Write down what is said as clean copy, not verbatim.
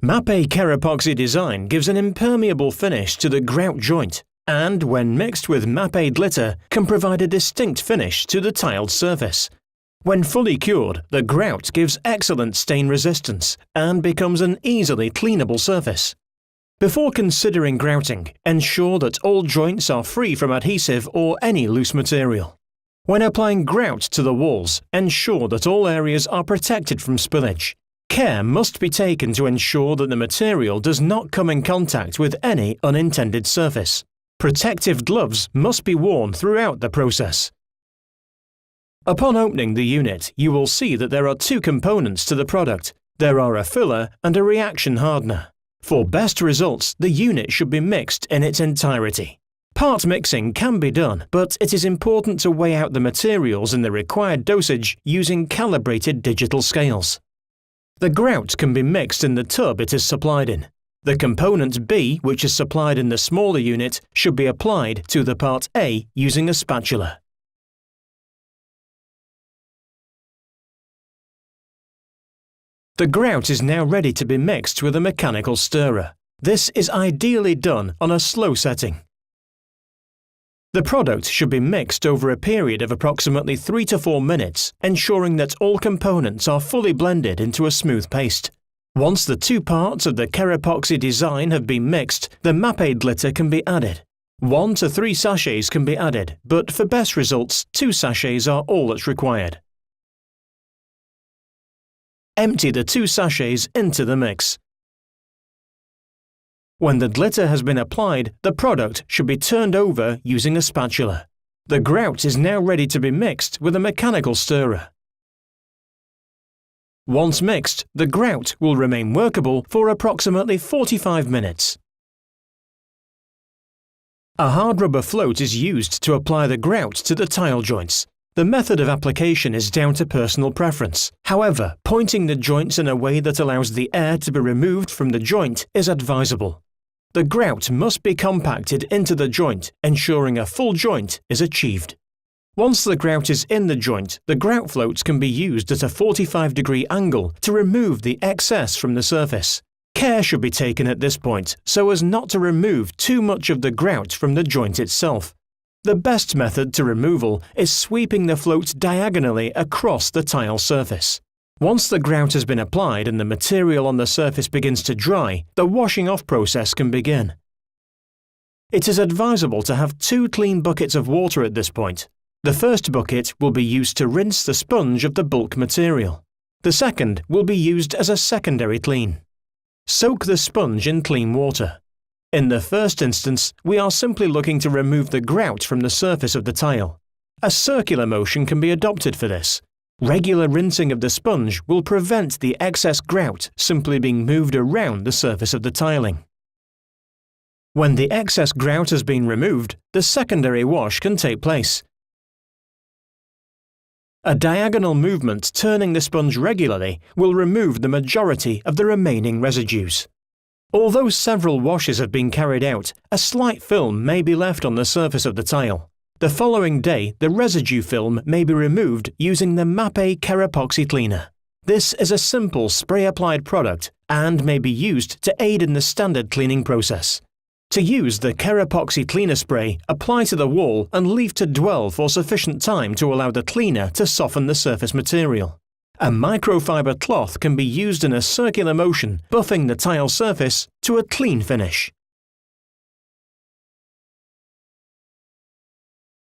MAPE Kerapoxy Design gives an impermeable finish to the grout joint and, when mixed with MAPE glitter, can provide a distinct finish to the tiled surface. When fully cured, the grout gives excellent stain resistance and becomes an easily cleanable surface. Before considering grouting, ensure that all joints are free from adhesive or any loose material. When applying grout to the walls, ensure that all areas are protected from spillage. Care must be taken to ensure that the material does not come in contact with any unintended surface. Protective gloves must be worn throughout the process. Upon opening the unit, you will see that there are two components to the product. There are a filler and a reaction hardener. For best results, the unit should be mixed in its entirety. Part mixing can be done, but it is important to weigh out the materials in the required dosage using calibrated digital scales. The grout can be mixed in the tub it is supplied in. The component B, which is supplied in the smaller unit, should be applied to the part A using a spatula. The grout is now ready to be mixed with a mechanical stirrer. This is ideally done on a slow setting. The product should be mixed over a period of approximately 3 to 4 minutes, ensuring that all components are fully blended into a smooth paste. Once the two parts of the Kerapoxy Design have been mixed, the MAPE glitter can be added. 1 to 3 sachets can be added, but for best results, 2 sachets are all that's required. Empty the 2 sachets into the mix. When the glitter has been applied, the product should be turned over using a spatula. The grout is now ready to be mixed with a mechanical stirrer. Once mixed, the grout will remain workable for approximately 45 minutes. A hard rubber float is used to apply the grout to the tile joints. The method of application is down to personal preference. However, pointing the joints in a way that allows the air to be removed from the joint is advisable. The grout must be compacted into the joint, ensuring a full joint is achieved. Once the grout is in the joint, the grout floats can be used at a 45-degree angle to remove the excess from the surface. Care should be taken at this point so as not to remove too much of the grout from the joint itself. The best method to removal is sweeping the float diagonally across the tile surface. Once the grout has been applied and the material on the surface begins to dry, the washing off process can begin. It is advisable to have 2 clean buckets of water at this point. The first bucket will be used to rinse the sponge of the bulk material. The second will be used as a secondary clean. Soak the sponge in clean water. In the first instance, we are simply looking to remove the grout from the surface of the tile. A circular motion can be adopted for this. Regular rinsing of the sponge will prevent the excess grout simply being moved around the surface of the tiling. When the excess grout has been removed, the secondary wash can take place. A diagonal movement turning the sponge regularly will remove the majority of the remaining residues. Although several washes have been carried out, a slight film may be left on the surface of the tile. The following day, the residue film may be removed using the MAPE Kerapoxy Cleaner. This is a simple spray-applied product and may be used to aid in the standard cleaning process. To use the Kerapoxy Cleaner spray, apply to the wall and leave to dwell for sufficient time to allow the cleaner to soften the surface material. A microfiber cloth can be used in a circular motion, buffing the tile surface to a clean finish.